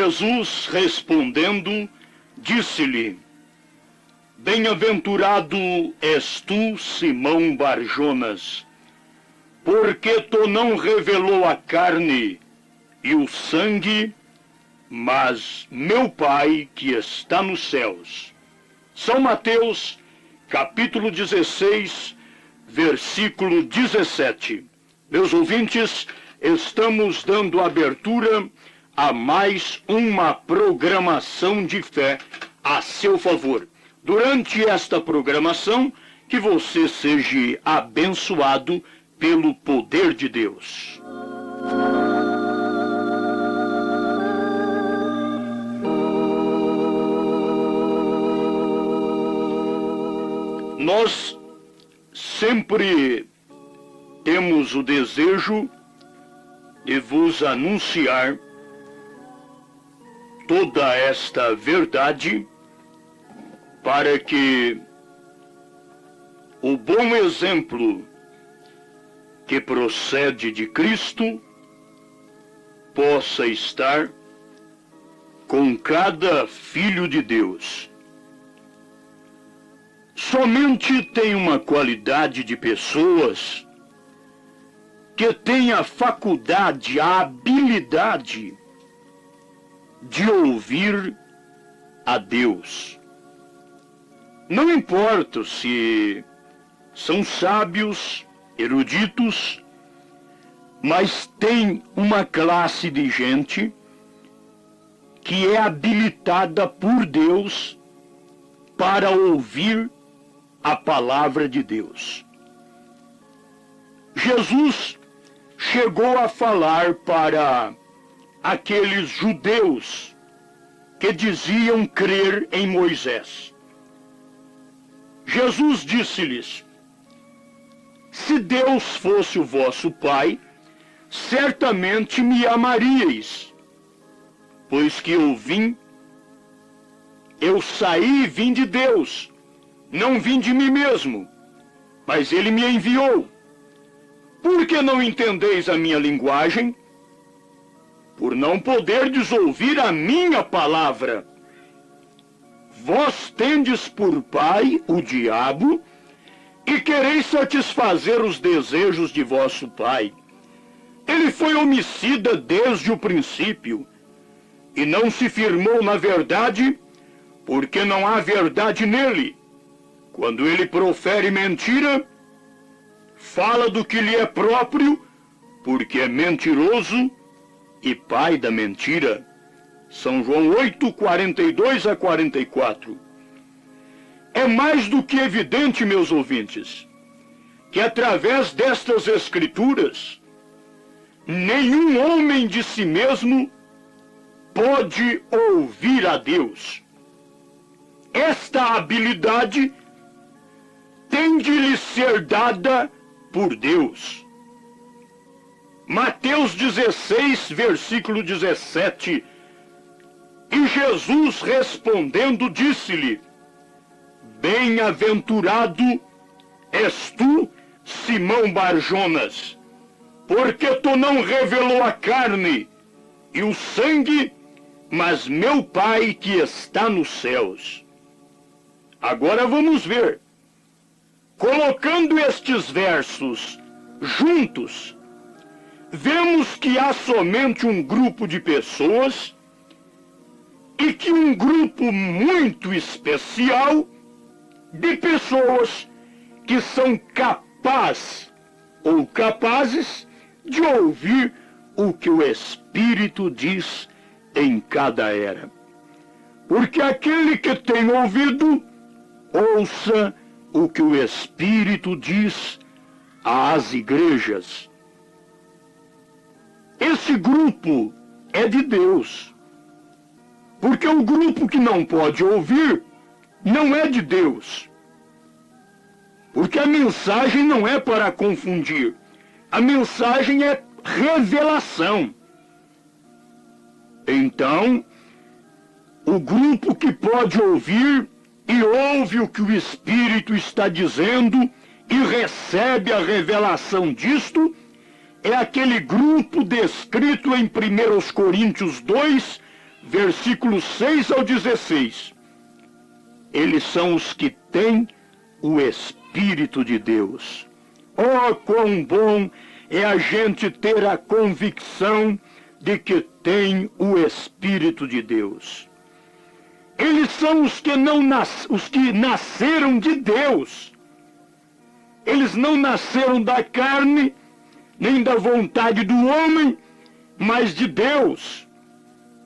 Jesus, respondendo, disse-lhe: Bem-aventurado és tu, Simão Barjonas, porque tu não revelou a carne e o sangue, mas meu Pai que está nos céus. São Mateus, capítulo 16, versículo 17. Meus ouvintes, estamos dando abertura a mais uma programação de fé a seu favor. Durante esta programação, que você seja abençoado pelo poder de Deus. Nós sempre temos o desejo de vos anunciar toda esta verdade para que o bom exemplo que procede de Cristo possa estar com cada filho de Deus. Somente tem uma qualidade de pessoas que têm a faculdade, a habilidade de ouvir a Deus. Não importa se são sábios, eruditos, mas tem uma classe de gente que é habilitada por Deus para ouvir a palavra de Deus. Jesus chegou a falar para aqueles judeus que diziam crer em Moisés. Jesus disse-lhes: se Deus fosse o vosso Pai, certamente me amaríeis, pois que eu saí e vim de Deus, não vim de mim mesmo, mas Ele me enviou. Por que não entendeis a minha linguagem? Por não poderdes ouvir a minha palavra. Vós tendes por pai o diabo, e quereis satisfazer os desejos de vosso pai. Ele foi homicida desde o princípio, e não se firmou na verdade, porque não há verdade nele. Quando ele profere mentira, fala do que lhe é próprio, porque é mentiroso e pai da mentira. São João 8, 42 a 44. É mais do que evidente, meus ouvintes, que através destas escrituras, nenhum homem de si mesmo pode ouvir a Deus. Esta habilidade tem de lhe ser dada por Deus. Mateus 16, versículo 17. E Jesus respondendo disse-lhe: Bem-aventurado és tu, Simão Barjonas, porque tu não revelou a carne e o sangue, mas meu Pai que está nos céus. Agora vamos ver. Colocando estes versos juntos, vemos que há somente um grupo de pessoas e que um grupo muito especial de pessoas que são capazes de ouvir o que o Espírito diz em cada era. Porque aquele que tem ouvido, ouça o que o Espírito diz às igrejas. Esse grupo é de Deus. Porque o grupo que não pode ouvir não é de Deus. Porque a mensagem não é para confundir. A mensagem é revelação. Então, o grupo que pode ouvir e ouve o que o Espírito está dizendo e recebe a revelação disto, é aquele grupo descrito em 1 Coríntios 2, versículos 6 ao 16. Eles são os que têm o Espírito de Deus. Oh, quão bom é a gente ter a convicção de que tem o Espírito de Deus. Eles são os que nasceram de Deus. Eles não nasceram da carne, nem da vontade do homem, mas de Deus.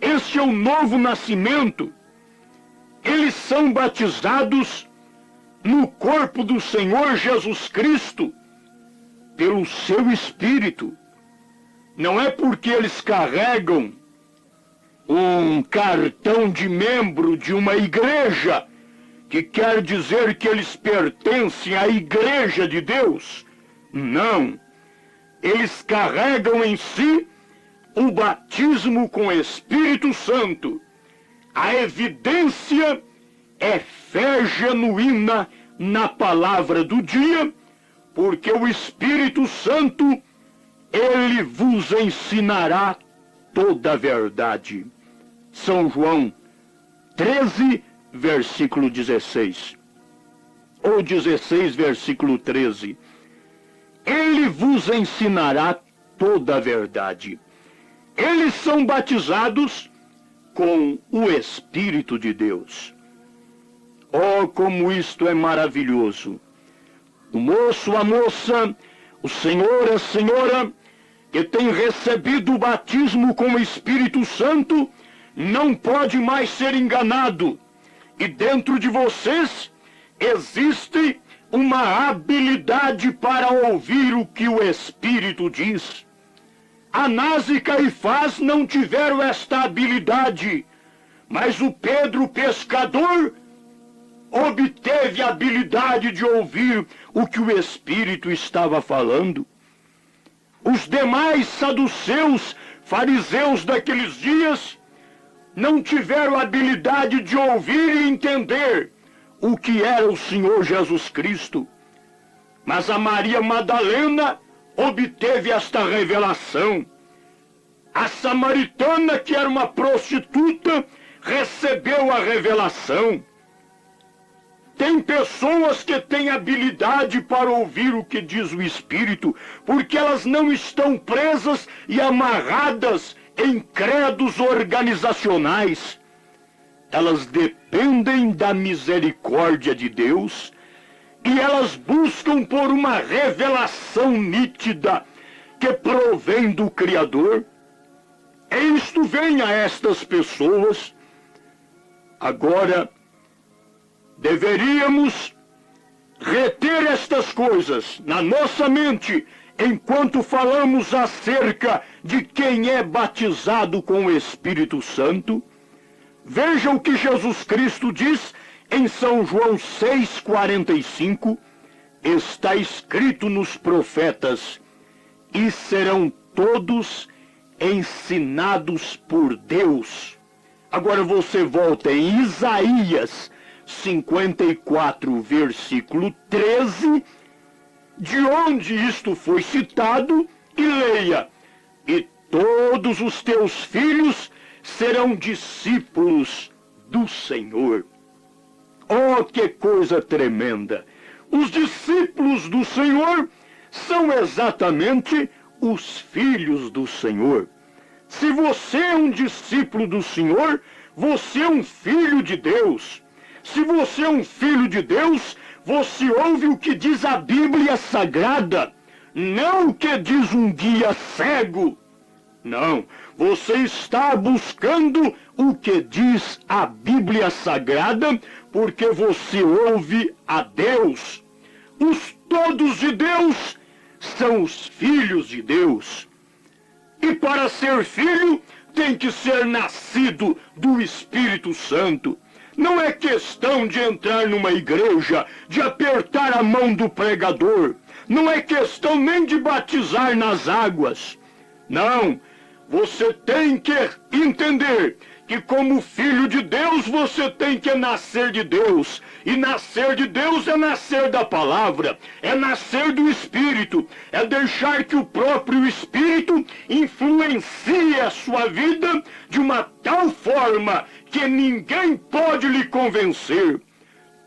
Este é o novo nascimento. Eles são batizados no corpo do Senhor Jesus Cristo, pelo seu Espírito. Não é porque eles carregam um cartão de membro de uma igreja, que quer dizer que eles pertencem à igreja de Deus. Não. Eles carregam em si o batismo com o Espírito Santo. A evidência é fé genuína na palavra do dia, porque o Espírito Santo, ele vos ensinará toda a verdade. São João 13, versículo 16. Ou 16, versículo 13. Ele vos ensinará toda a verdade. Eles são batizados com o Espírito de Deus. Oh, como isto é maravilhoso! O moço, a moça, o senhor, a senhora, que tem recebido o batismo com o Espírito Santo, não pode mais ser enganado. E dentro de vocês existe uma habilidade para ouvir o que o Espírito diz. Anás e Caifás não tiveram esta habilidade, mas o Pedro pescador obteve a habilidade de ouvir o que o Espírito estava falando. Os demais saduceus, fariseus daqueles dias, não tiveram a habilidade de ouvir e entender o que era o Senhor Jesus Cristo. Mas a Maria Madalena obteve esta revelação. A samaritana, que era uma prostituta, recebeu a revelação. Tem pessoas que têm habilidade para ouvir o que diz o Espírito, porque elas não estão presas e amarradas em credos organizacionais. Elas dependem da misericórdia de Deus e elas buscam por uma revelação nítida que provém do Criador. E isto vem a estas pessoas. Agora, deveríamos reter estas coisas na nossa mente enquanto falamos acerca de quem é batizado com o Espírito Santo. Veja o que Jesus Cristo diz em São João 6,45. Está escrito nos profetas: e serão todos ensinados por Deus. Agora você volta em Isaías 54, versículo 13, de onde isto foi citado, e leia: e todos os teus filhos serão discípulos do Senhor. Oh, que coisa tremenda! Os discípulos do Senhor são exatamente os filhos do Senhor. Se você é um discípulo do Senhor, você é um filho de Deus. Se você é um filho de Deus, você ouve o que diz a Bíblia Sagrada, não o que diz um guia cego. Não, você está buscando o que diz a Bíblia Sagrada, porque você ouve a Deus. Os todos de Deus são os filhos de Deus. E para ser filho, tem que ser nascido do Espírito Santo. Não é questão de entrar numa igreja, de apertar a mão do pregador. Não é questão nem de batizar nas águas. Não, você tem que entender que como filho de Deus você tem que nascer de Deus. E nascer de Deus é nascer da palavra, é nascer do Espírito, é deixar que o próprio Espírito influencie a sua vida de uma tal forma que ninguém pode lhe convencer.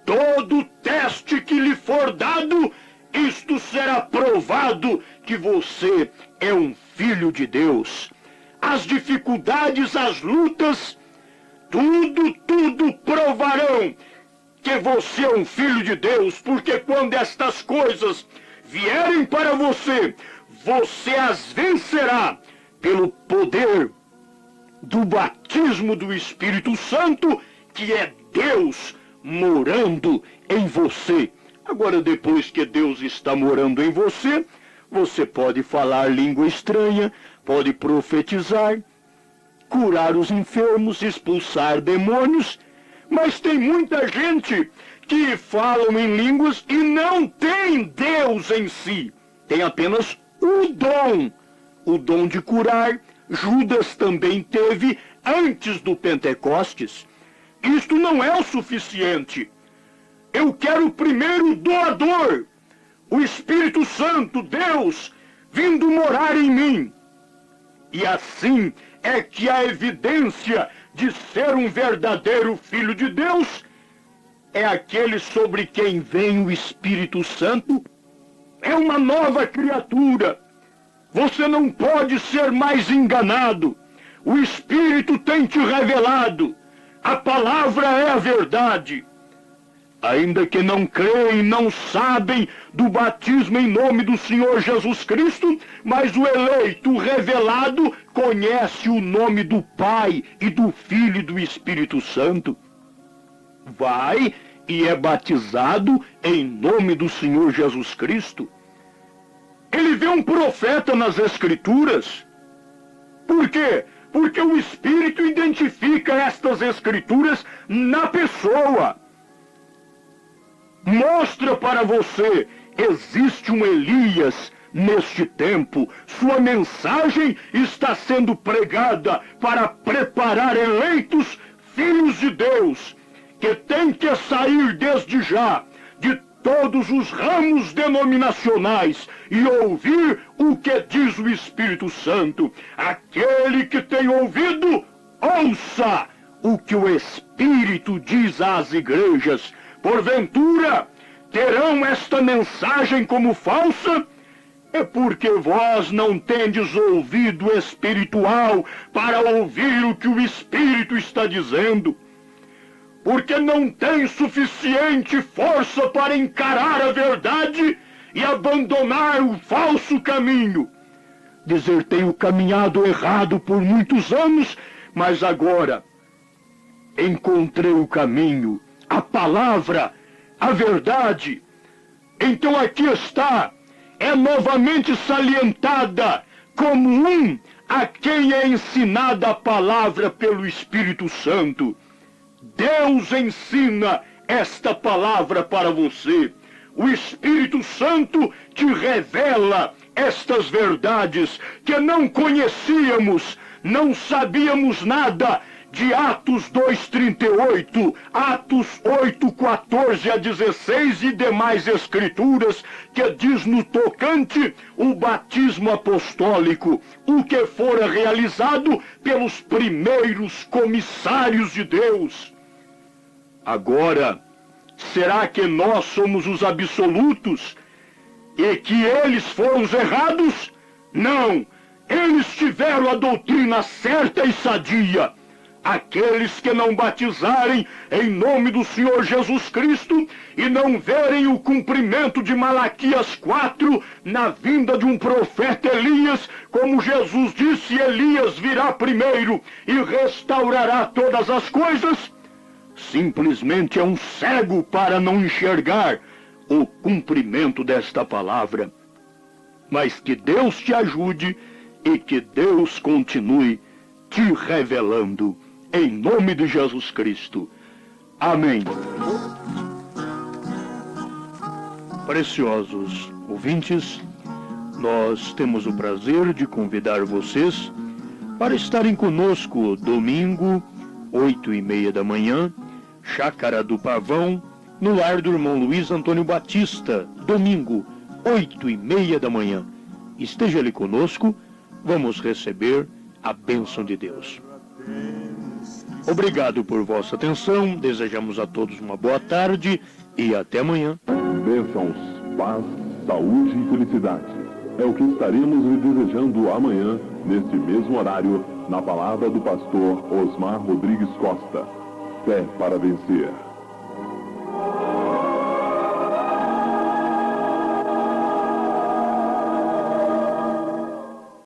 Todo teste que lhe for dado, isto será provado que você é um filho de Deus. As dificuldades, as lutas, tudo provarão que você é um filho de Deus, porque quando estas coisas vierem para você, você as vencerá pelo poder do batismo do Espírito Santo, que é Deus morando em você. Agora, depois que Deus está morando em você, você pode falar língua estranha, pode profetizar, curar os enfermos, expulsar demônios, mas tem muita gente que falam em línguas e não tem Deus em si. Tem apenas o dom de curar. Judas também teve antes do Pentecostes. Isto não é o suficiente. Eu quero primeiro o doador, o Espírito Santo, Deus, vindo morar em mim. E assim é que a evidência de ser um verdadeiro filho de Deus é aquele sobre quem vem o Espírito Santo. É uma nova criatura. Você não pode ser mais enganado. O Espírito tem te revelado. A palavra é a verdade. Ainda que não creem, não sabem do batismo em nome do Senhor Jesus Cristo, mas o eleito, o revelado, conhece o nome do Pai e do Filho e do Espírito Santo. Vai e é batizado em nome do Senhor Jesus Cristo. Ele vê um profeta nas Escrituras. Por quê? Porque o Espírito identifica estas Escrituras na pessoa. Mostra para você, existe um Elias neste tempo. Sua mensagem está sendo pregada para preparar eleitos filhos de Deus, que tem que sair desde já de todos os ramos denominacionais e ouvir o que diz o Espírito Santo. Aquele que tem ouvido, ouça o que o Espírito diz às igrejas. Porventura, terão esta mensagem como falsa? É porque vós não tendes ouvido espiritual para ouvir o que o Espírito está dizendo. Porque não tem suficiente força para encarar a verdade e abandonar o falso caminho. Dizer, tenho caminhado errado por muitos anos, mas agora encontrei o caminho, a palavra, a verdade. Então aqui está, é novamente salientada como um a quem é ensinada a palavra pelo Espírito Santo. Deus ensina esta palavra para você. O Espírito Santo te revela estas verdades que não conhecíamos, não sabíamos nada de Atos 2:38, Atos 8:14-16 e demais escrituras que diz no tocante o batismo apostólico, o que fora realizado pelos primeiros comissários de Deus. Agora, será que nós somos os absolutos e que eles foram os errados? Não, eles tiveram a doutrina certa e sadia. Aqueles que não batizarem em nome do Senhor Jesus Cristo e não verem o cumprimento de Malaquias 4 na vinda de um profeta Elias, como Jesus disse, Elias virá primeiro e restaurará todas as coisas, simplesmente é um cego para não enxergar o cumprimento desta palavra. Mas que Deus te ajude e que Deus continue te revelando. Em nome de Jesus Cristo. Amém. Preciosos ouvintes, nós temos o prazer de convidar vocês para estarem conosco domingo, 8h30 da manhã, Chácara do Pavão, no lar do irmão Luiz Antônio Batista, domingo, 8h30 da manhã. Esteja ali conosco, vamos receber a bênção de Deus. Obrigado por vossa atenção, desejamos a todos uma boa tarde e até amanhã. Bênçãos, paz, saúde e felicidade. É o que estaremos lhe desejando amanhã, neste mesmo horário, na palavra do pastor Osmar Rodrigues Costa. Fé para vencer.